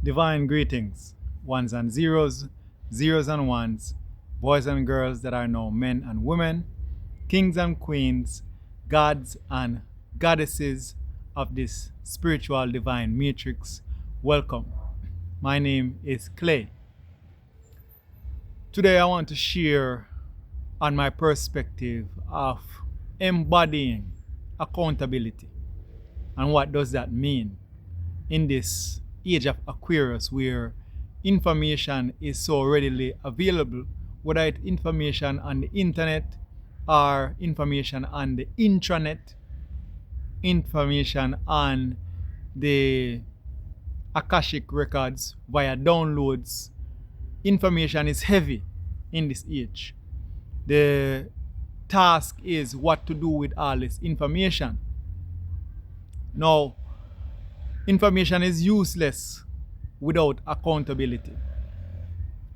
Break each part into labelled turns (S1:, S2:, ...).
S1: Divine greetings, ones and zeros, zeros and ones, boys and girls that are now men and women, kings and queens, gods and goddesses of this spiritual divine matrix. Welcome. My name is Clay. Today I want to share on my perspective of embodying accountability. And what does that mean in this age of Aquarius where information is so readily available, whether it's information on the internet or information on the intranet, information on the Akashic records via downloads. Information is heavy in this age. The task is what to do with all this information. Now, information is useless without accountability.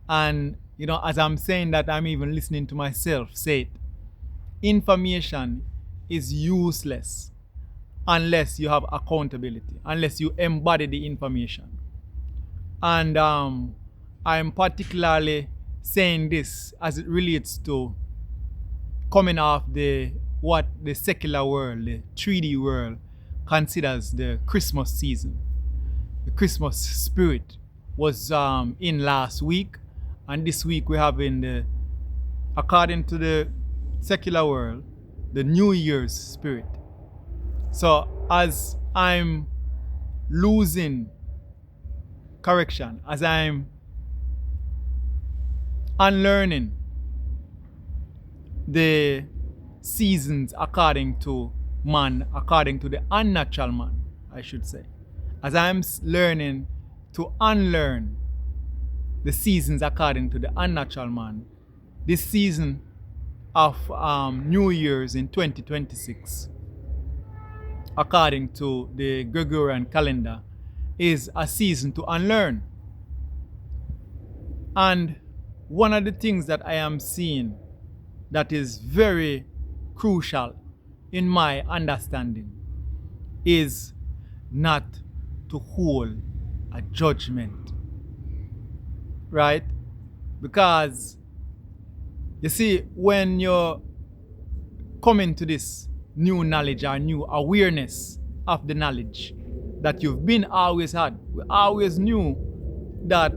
S1: And, as I'm saying that, I'm even listening to myself say it. Information is useless unless you have accountability, unless you embody the information. And I'm particularly saying this as it relates to coming off what the secular world, the 3D world, considers the Christmas season. The Christmas spirit was in last week, and this week we're having according to the secular world, the New Year's spirit. So as I'm losing correction, as I'm unlearning the seasons according to man, according to the unnatural man, I should say. As I'm learning to unlearn the seasons according to the unnatural man, this season of New Year's in 2026, according to the Gregorian calendar, is a season to unlearn. And one of the things that I am seeing that is very crucial in my understanding is not to hold a judgment, right? Because you see, when you're coming to this new knowledge or new awareness of the knowledge that you've been always had, we always knew that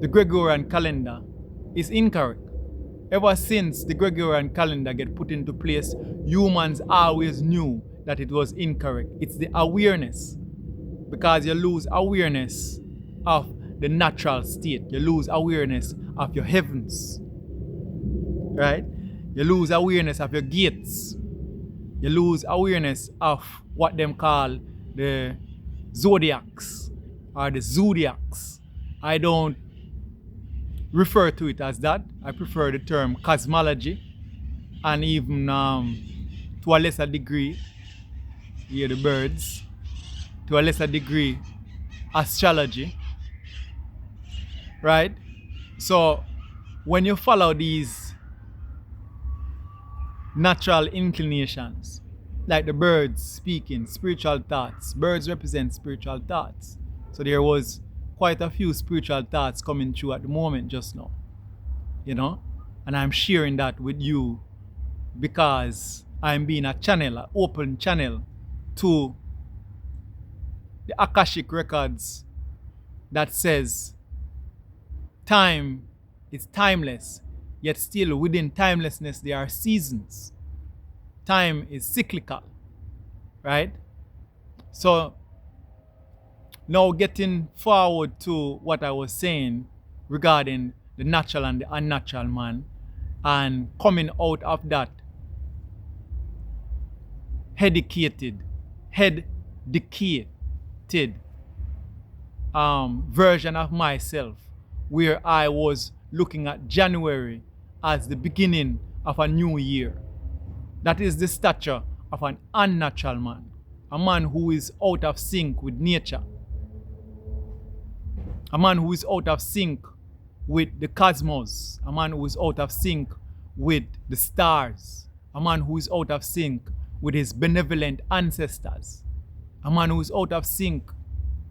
S1: the Gregorian calendar is incorrect. Ever since the Gregorian calendar get put into place, humans always knew that it was incorrect. It's the awareness. Because you lose awareness of the natural state. You lose awareness of your heavens. Right? You lose awareness of your gates. You lose awareness of what them call the zodiacs or the zodiacs. I don't refer to it as that. I prefer the term cosmology, and even to a lesser degree, hear the birds, to a lesser degree, astrology, right? So when you follow these natural inclinations, like the birds speaking spiritual thoughts, birds represent spiritual thoughts. So there was quite a few spiritual thoughts coming through at the moment just now, and I'm sharing that with you because I'm being a channel, an open channel to the Akashic records that says time is timeless, yet still within timelessness there are seasons. Time is cyclical, right? So now getting forward to what I was saying regarding the natural and the unnatural man, and coming out of that head-dedicated version of myself, where I was looking at January as the beginning of a new year. That is the stature of an unnatural man, a man who is out of sync with nature, a man who is out of sync with the cosmos, a man who is out of sync with the stars, a man who is out of sync with his benevolent ancestors, a man who is out of sync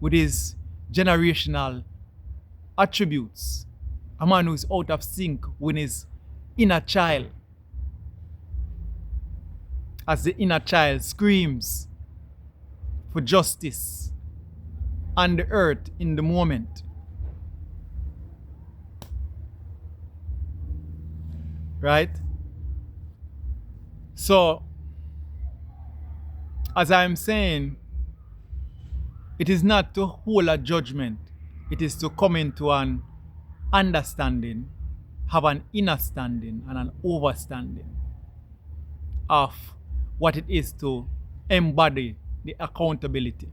S1: with his generational attributes. A man who is out of sync with his inner child. As the inner child screams for justice on the earth in the moment. Right? So, as I'm saying, it is not to hold a judgment. It is to come into an understanding, have an inner standing and an overstanding of what it is to embody the accountability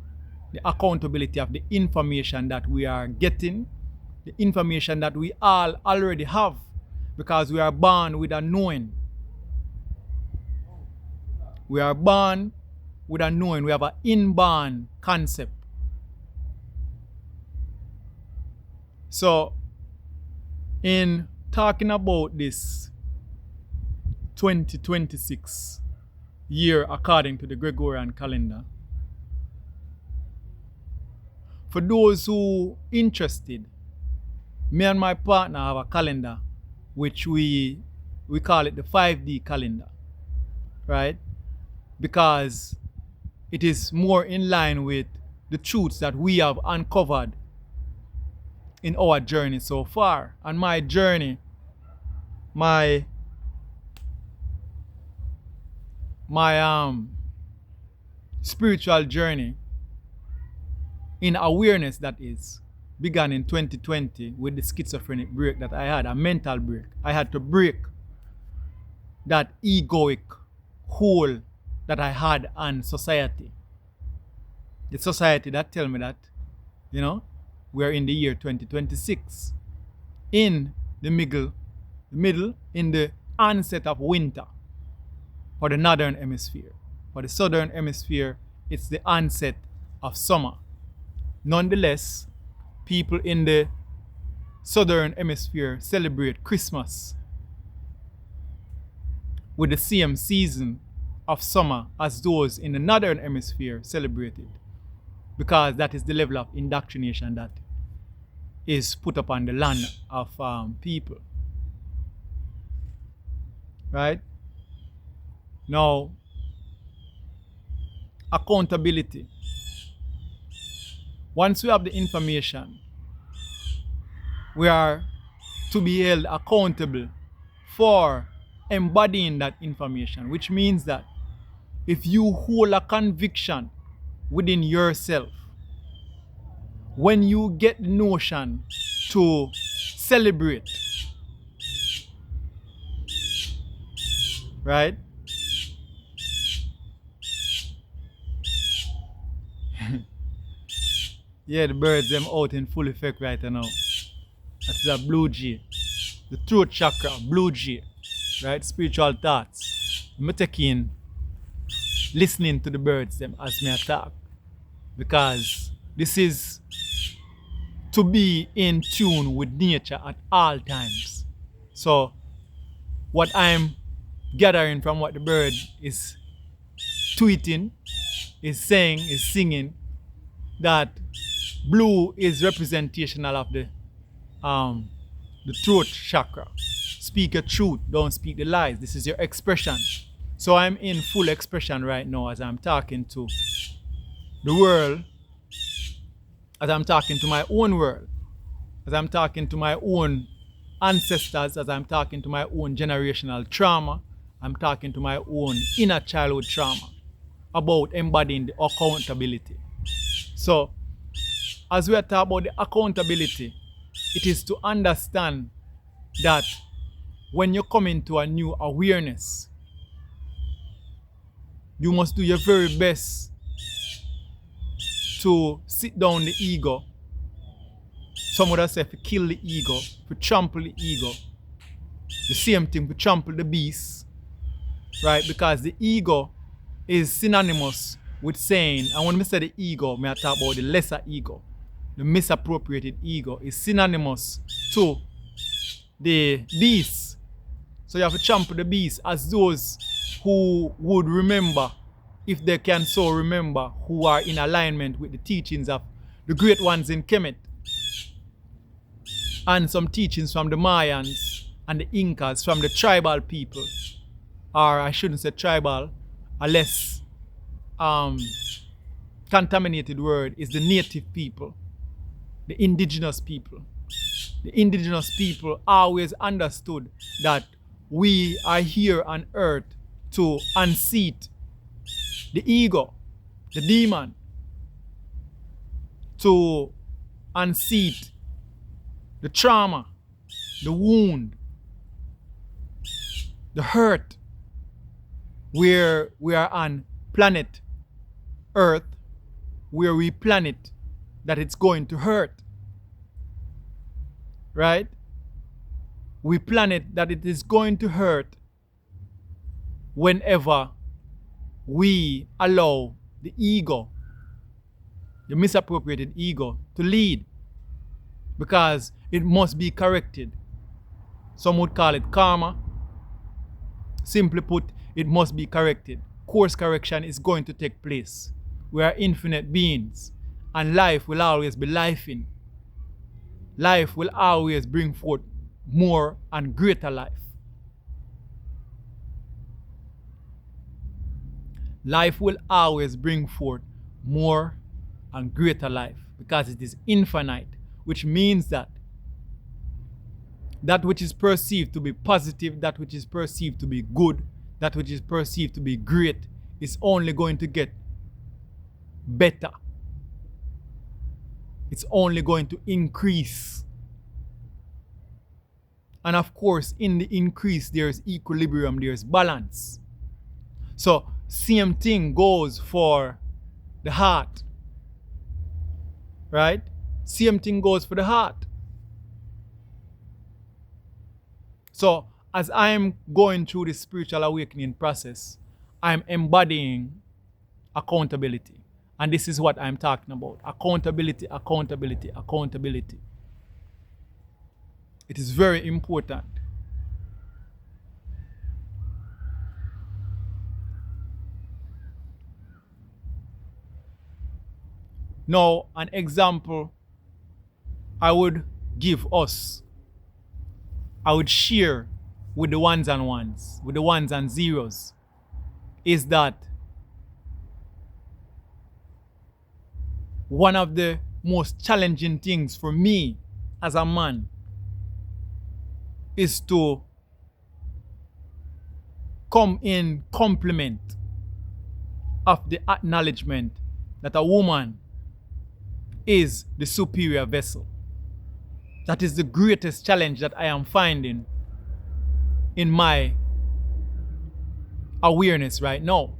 S1: of the information that we are getting, the information that we all already have, because we are born with a knowing. We are born with a knowing. We have an inborn concept. So, in talking about this 2026 year according to the Gregorian calendar, for those who interested, me and my partner have a calendar which we call it the 5D calendar, right? Because it is more in line with the truths that we have uncovered in our journey so far. And my journey, my spiritual journey in awareness, that is, began in 2020 with the schizophrenic break that I had, a mental break. I had to break that egoic hold that I had on society. The society that tell me that, we're in the year 2026. In the middle, in the onset of winter for the northern hemisphere. For the southern hemisphere, it's the onset of summer. Nonetheless, people in the southern hemisphere celebrate Christmas with the same season of summer as those in the northern hemisphere celebrated, because that is the level of indoctrination that is put upon the land of people. Right? Now, accountability. Once we have the information, we are to be held accountable for embodying that information, which means that if you hold a conviction within yourself, when you get the notion to celebrate, right? Yeah, the birds them out in full effect right now. That's a blue jay. The throat chakra, blue jay. Right? Spiritual thoughts. I'm taking listening to the birds them as me talk. Because this is to be in tune with nature at all times. So what I'm gathering from what the bird is tweeting, is saying, is singing, that blue is representational of the throat chakra. Speak your truth, don't speak the lies. This is your expression. So I'm in full expression right now as I'm talking to the world, as I'm talking to my own world, as I'm talking to my own ancestors, as I'm talking to my own generational trauma, I'm talking to my own inner childhood trauma about embodying the accountability. So, as we are talking about the accountability, it is to understand that when you come into a new awareness, you must do your very best to sit down the ego. Some would have said to kill the ego, to trample the ego. The same thing, to trample the beast, right? Because the ego is synonymous with saying, and when I say the ego, I talk about the lesser ego. The misappropriated ego is synonymous to the beast. So you have to trample the beast as those who would remember, if they can so remember, who are in alignment with the teachings of the great ones in Kemet, and some teachings from the Mayans and the Incas, from the tribal people, or I shouldn't say tribal, a less contaminated word is the native people, the indigenous people. The indigenous people always understood that we are here on earth to unseat the ego, the demon, to unseat the trauma, the wound, the hurt, where we are on planet Earth, where we plan it that it's going to hurt. Right? We plan it that it is going to hurt whenever we allow the ego, the misappropriated ego, to lead, because it must be corrected. Some would call it karma. Simply put, it must be corrected. Course correction is going to take place. We are infinite beings, and life will always be lifing. Life will always bring forth more and greater life. Life will always bring forth more and greater life, because it is infinite, which means that that which is perceived to be positive, that which is perceived to be good, that which is perceived to be great, is only going to get better. It's only going to increase. And of course, in the increase, there's equilibrium, there's balance. So, same thing goes for the heart. Right? Same thing goes for the heart. So, as I'm going through this spiritual awakening process, I'm embodying accountability. And this is what I'm talking about. Accountability, accountability, accountability. It is very important. Now, an example I would give us, I would share with the ones and ones, with the ones and zeros, is that one of the most challenging things for me as a man is to come in complement of the acknowledgement that a woman is the superior vessel. That is the greatest challenge that I am finding in my awareness right now.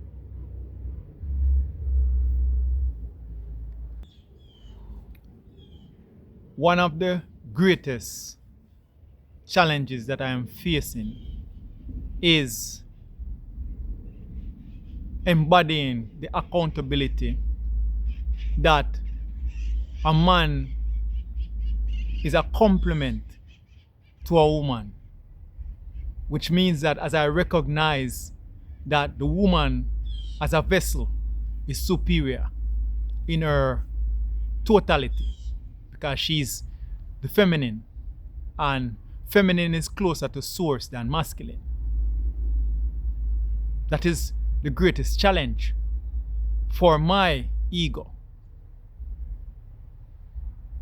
S1: One of the greatest challenges that I am facing is embodying the accountability that a man is a complement to a woman, which means that as I recognize that the woman as a vessel is superior in her totality, because she's the feminine, and feminine is closer to source than masculine. That is the greatest challenge for my ego,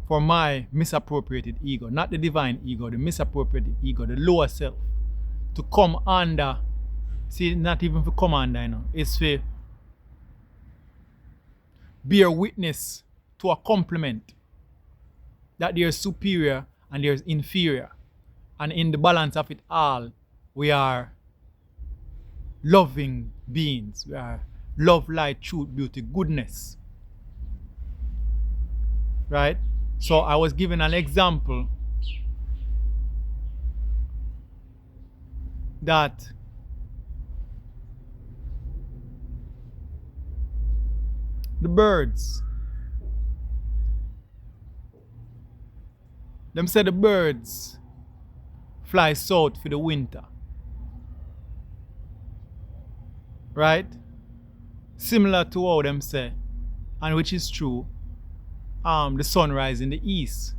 S1: for my misappropriated ego, not the divine ego, the misappropriated ego, the lower self, to come under, see, not even for come under, it's for bear witness to a complement, that there's superior and there's inferior. And in the balance of it all, we are loving beings. We are love, light, truth, beauty, goodness. Right? So I was given an example that the birds, them say the birds fly south for the winter. Right? Similar to how them say, and which is true, the sunrise in the east.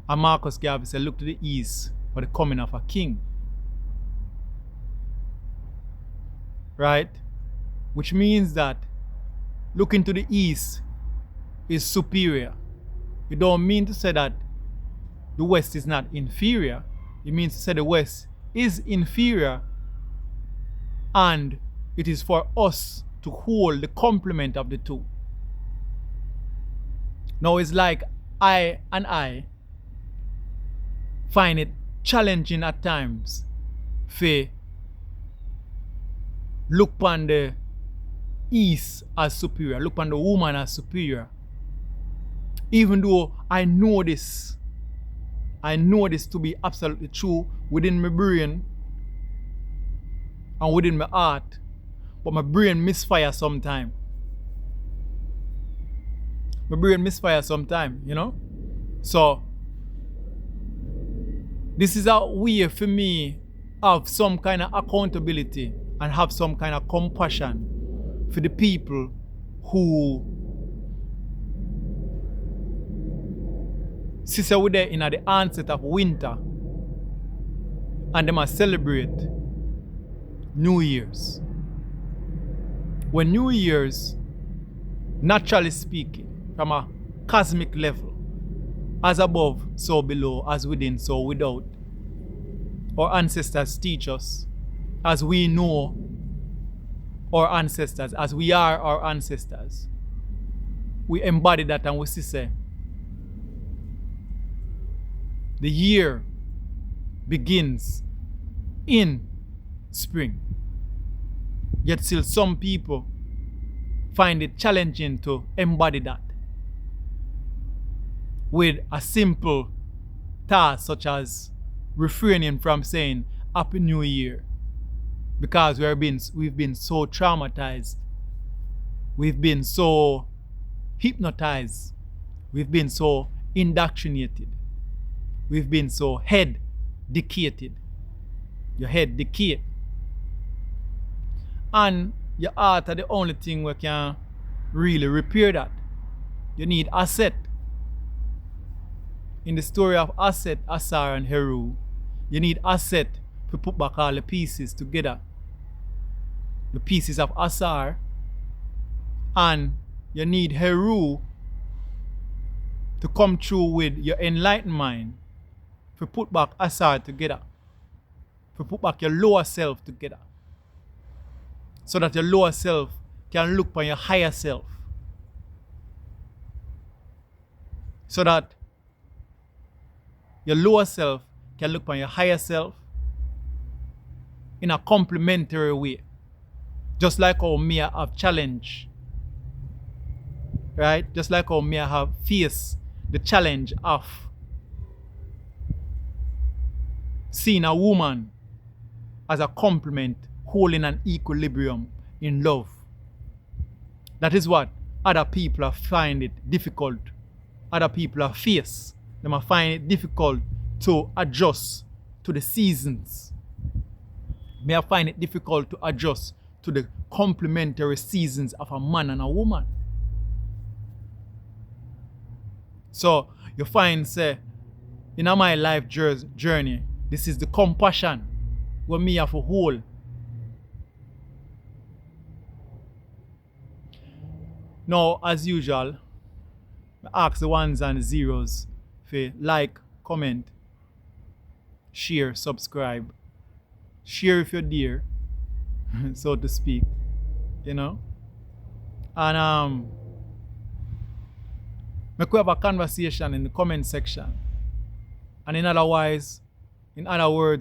S1: And Marcus Garvey said, look to the east for the coming of a king. Right? Which means that looking to the east is superior. It don't mean to say that the west is not inferior. It means to say the west is inferior, and it is for us to hold the complement of the two. Now it's like I find it challenging at times for look upon the east as superior, look upon the woman as superior. Even though I know this to be absolutely true within my brain and within my heart, but my brain misfire sometime. You know? So this is a way for me of some kind of accountability and have some kind of compassion for the people who sister we there in the onset of winter and they must celebrate New Year's. When New Year's, naturally speaking, from a cosmic level, as above, so below, as within, so without, our ancestors teach us, as we know our ancestors, as we are our ancestors, we embody that and we say, the year begins in spring. Yet still some people find it challenging to embody that with a simple task such as refraining from saying Happy New Year, because we've been so traumatized, we've been so hypnotized, we've been so indoctrinated, we've been so head decayed. Your head decayed. And your heart are the only thing we can really repair that. You need asset. In the story of Asset, Asar, and Heru, you need Asset to put back all the pieces together. The pieces of Asar, and you need Heru to come through with your enlightened mind to put back Asar together, to put back your lower self together, so that your lower self can look for your higher self, so that your lower self can look for your higher self in a complementary way, just like how me have challenge, right? Just like how me have faced the challenge of seeing a woman as a complement, holding an equilibrium in love. That is what other people find it difficult. Other people face. They might find it difficult to adjust to the seasons. May I find it difficult to adjust to the complementary seasons of a man and a woman. So you find, say, in my life journey, this is the compassion what me have a hold. Now, as usual, I ask the ones and the zeros for like, comment, share, subscribe. Share if you're dear, so to speak, you know. And we could have a conversation in the comment section. And in other words,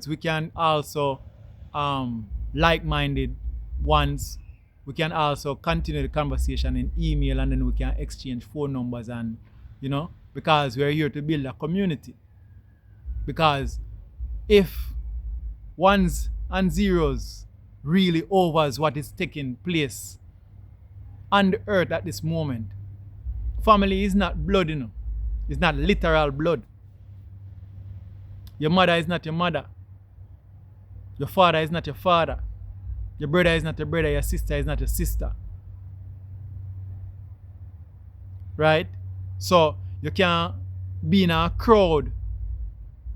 S1: we can also like-minded ones. We can also continue the conversation in email, and then we can exchange phone numbers, and you know, because we're here to build a community. Because if ones and zeros really overs what is taking place on the earth at this moment, family is not blood, you know. It's not literal blood. Your mother is not your mother. Your father is not your father. Your brother is not your brother. Your sister is not your sister. right? So you can be in a crowd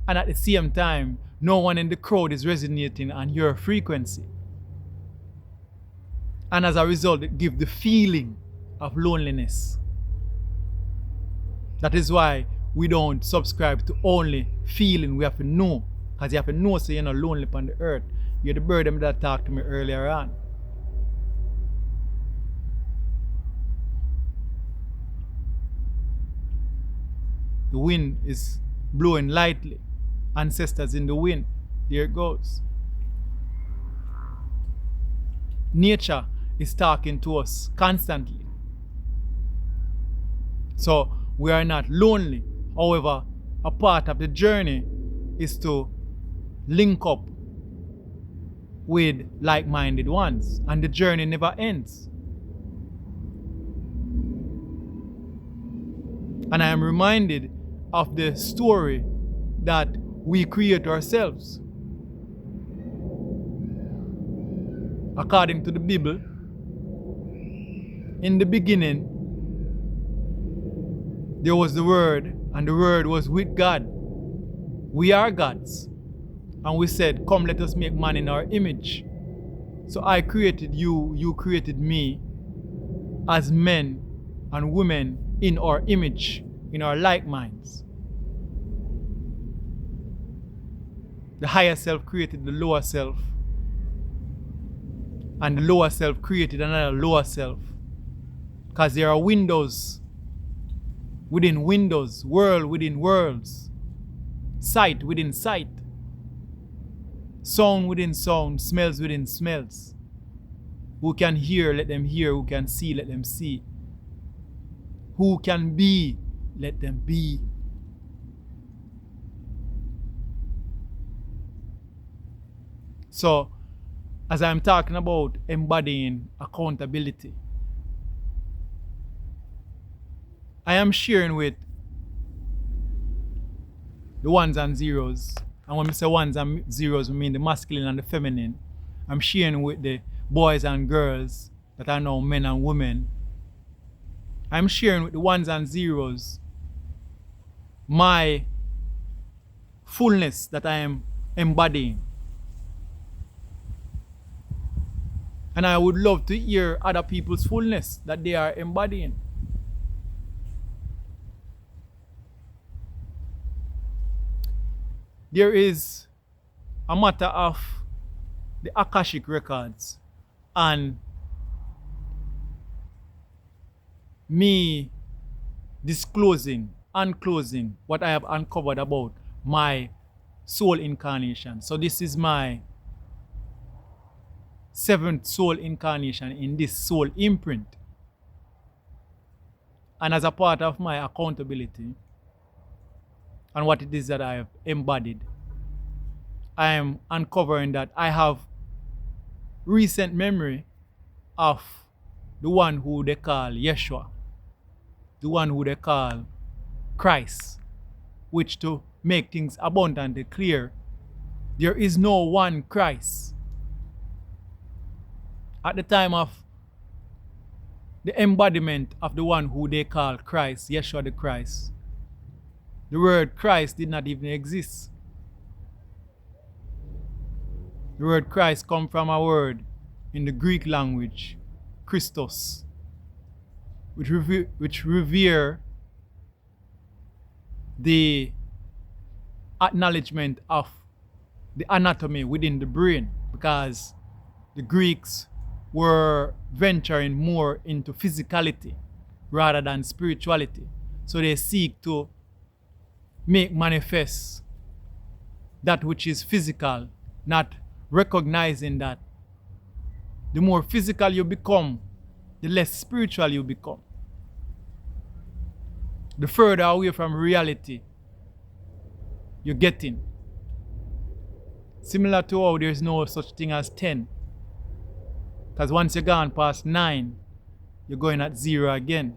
S1: and at the same time, no one in the crowd is resonating on your frequency. And as a result, it gives the feeling of loneliness. That is why we don't subscribe to only feeling. We have to know. Because you have to know so you're not lonely upon the earth. You're the bird that talked to me earlier on. The wind is blowing lightly. Ancestors in the wind. There it goes. Nature is talking to us constantly. So we are not lonely. However, a part of the journey is to link up with like-minded ones, and the journey never ends. And I am reminded of the story that we create ourselves. According to the Bible, in the beginning, there was the Word, and the Word was with God. We are gods. And we said, come, let us make man in our image. So I created you, you created me as men and women in our image, in our like minds. The higher self created the lower self. And the lower self created another lower self. Because there are windows within windows, world within worlds, sight within sight, sound within sound, smells within smells. Who can hear, let them hear. Who can see, let them see. Who can be, let them be. So, as I'm talking about embodying accountability, I am sharing with the ones and zeros. And when we say ones and zeros, we mean the masculine and the feminine. I'm sharing with the boys and girls that are now men and women. I'm sharing with the ones and zeros my fullness that I am embodying. And I would love to hear other people's fullness that they are embodying. There is a matter of the Akashic records and me disclosing, unclosing what I have uncovered about my soul incarnation. So this is my 7th soul incarnation in this soul imprint. And as a part of my accountability and what it is that I have embodied, I am uncovering that I have recent memory of the one who they call Yeshua, the one who they call Christ, which, to make things abundantly clear, there is no one Christ. At the time of the embodiment of the one who they call Christ, Yeshua the Christ, the word Christ did not even exist. The word Christ comes from a word in the Greek language, Christos, which revere the acknowledgement of the anatomy within the brain, because the Greeks were venturing more into physicality rather than spirituality. So they seek to make manifest that which is physical, not recognizing that the more physical you become, the less spiritual you become. The further away from reality you're getting. Similar to how there's no such thing as 10. Because once you're gone past 9, you're going at 0 again.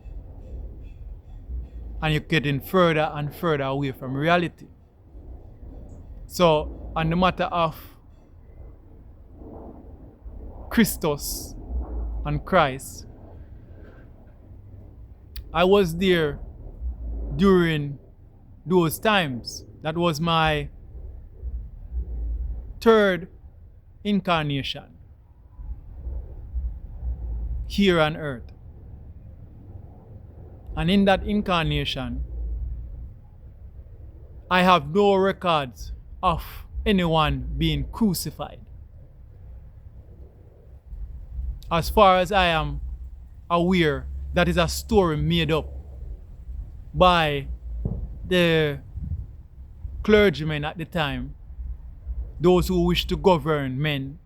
S1: And you're getting further and further away from reality. So, on the matter of Christos and Christ, I was there during those times. That was my third incarnation here on earth. And in that incarnation, I have no records of anyone being crucified. As far as I am aware, that is a story made up by the clergymen at the time, those who wish to govern men,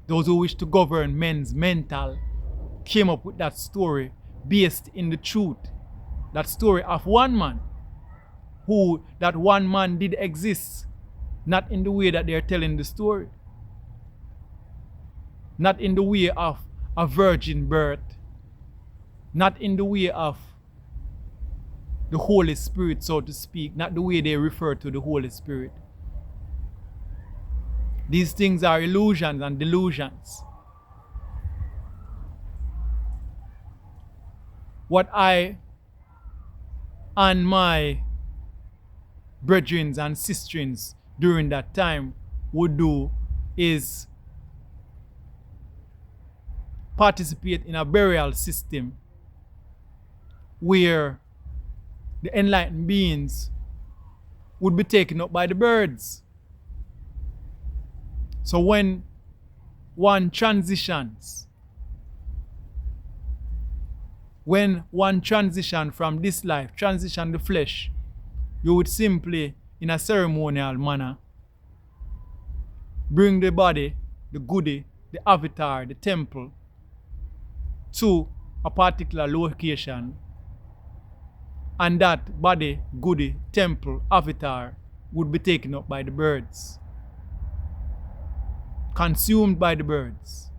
S1: those who wish to govern men's mental, came up with that story based in the truth. That story of one man, who that one man did exist, not in the way that they're telling the story, not in the way of a virgin birth, not in the way of the Holy Spirit, so to speak, not the way they refer to the Holy Spirit. These things are illusions and delusions. What I and my brethren and sisters during that time would do is participate in a burial system where the enlightened beings would be taken up by the birds. So when one transitions from this life, transition the flesh, you would simply, in a ceremonial manner, bring the body, the goody, the avatar, the temple, to a particular location, and that body, goody, temple, avatar would be taken up by the birds, consumed by the birds.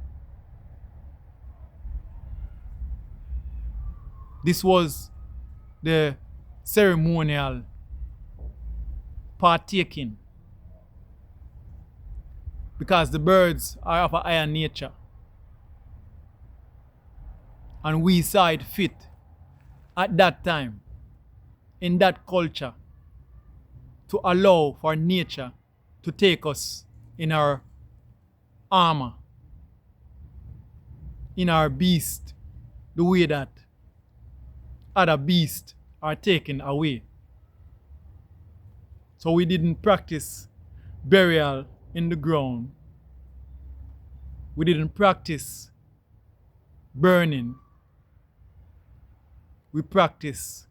S1: This was the ceremonial partaking, because the birds are of a higher nature, and we saw it fit at that time, in that culture, to allow for nature to take us in our armor, in our beast, the way that other beasts are taken away. So we didn't practice burial in the ground. We didn't practice burning. We practice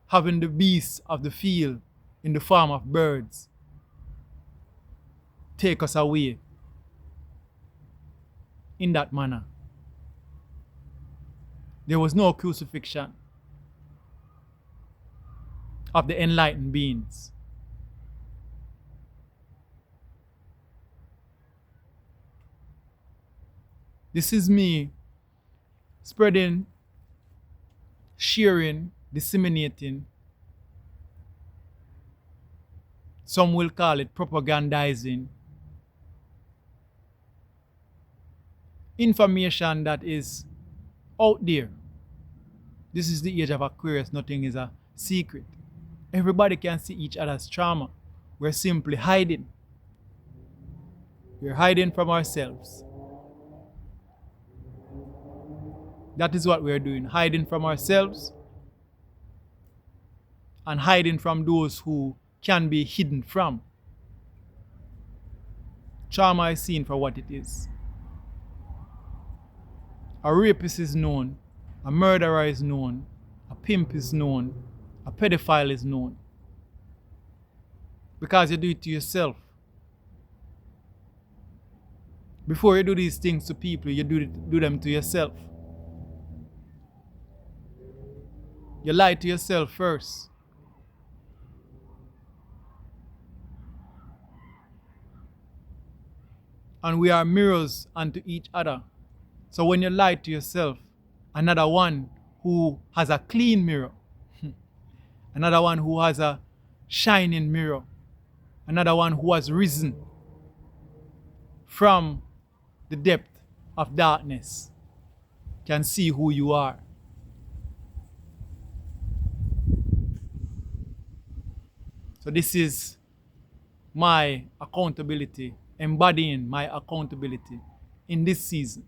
S1: having the beasts of the field in the form of birds take us away in that manner. There was no crucifixion of the enlightened beings. This is me spreading, sharing, disseminating. Some will call it propagandizing. Information that is out there. This is the age of Aquarius. Nothing is a secret. Everybody can see each other's trauma. We're simply hiding. We're hiding from ourselves. That is what we're doing. Hiding from ourselves and hiding from those who can be hidden from. Trauma is seen for what it is. A rapist is known, a murderer is known, a pimp is known, a pedophile is known. Because you do it to yourself. Before you do these things to people, you do them to yourself. You lie to yourself first. And we are mirrors unto each other. So when you lie to yourself, another one who has a clean mirror, another one who has a shining mirror, another one who has risen from the depth of darkness, can see who you are So this is my accountability, embodying my accountability in this season.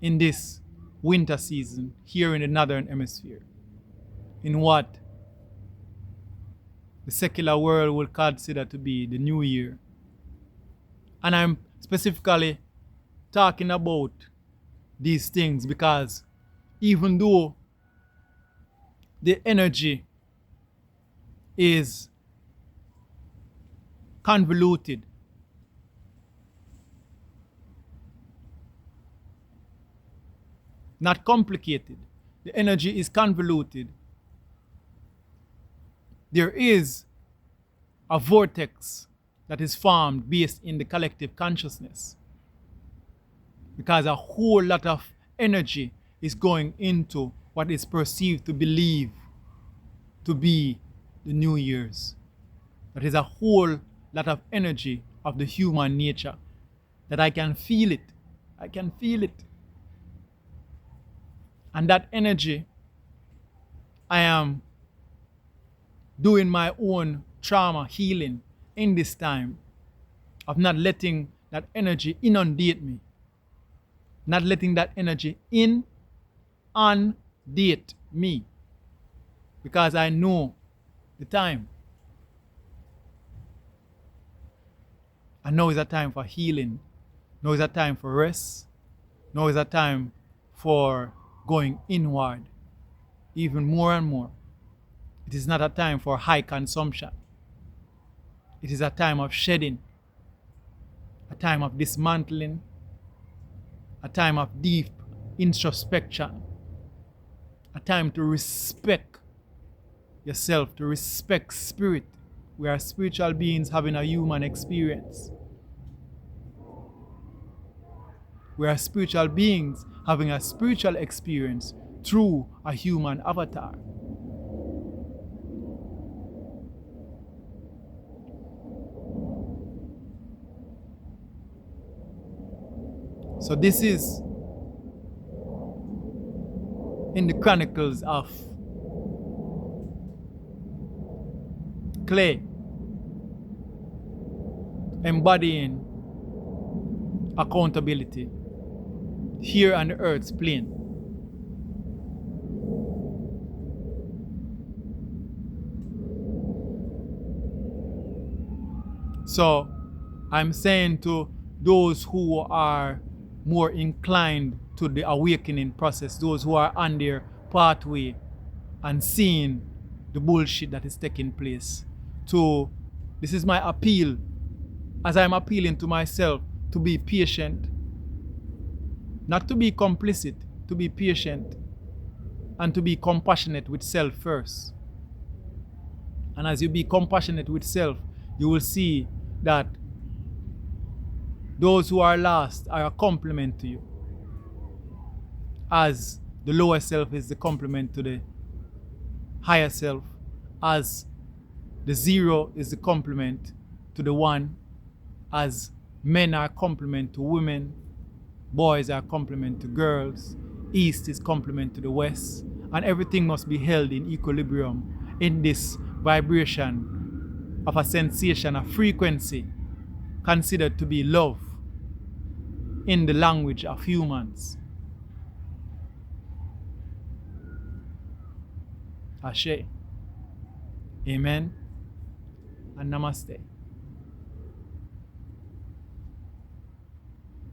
S1: In this winter season here in the northern hemisphere. In what the secular world will consider to be the new year. And I'm specifically talking about these things because even though the energy is convoluted, not complicated, the energy is convoluted, there is a vortex that is formed based in the collective consciousness. Because a whole lot of energy is going into what is perceived to believe to be the New Year's. That is a whole lot of energy of the human nature that I can feel it. I can feel it. And that energy, I am doing my own trauma healing in this time of not letting that energy inundate me. Not letting that energy inundate me. Because I know the time. And now is a time for healing. Now is a time for rest. Now is a time for going inward even more and more. It is not a time for high consumption. It is a time of shedding, a time of dismantling, a time of deep introspection, a time to respect yourself, to respect spirit. We are spiritual beings having a human experience. We are spiritual beings having a spiritual experience through a human avatar. So this is in the chronicles of clay, embodying accountability here on the earth's plane. So I'm saying to those who are more inclined to the awakening process, those who are on their pathway and seeing the bullshit that is taking place, this is my appeal, as I'm appealing to myself, to be patient, not to be complicit, to be patient and to be compassionate with self first. And as you be compassionate with self, you will see that those who are lost are a complement to you, as the lower self is the complement to the higher self, as the zero is the complement to the one, as men are complement to women, boys are complement to girls, east is complement to the west, and everything must be held in equilibrium in this vibration of a sensation, a frequency considered to be love in the language of humans. Ashe. Amen and namaste.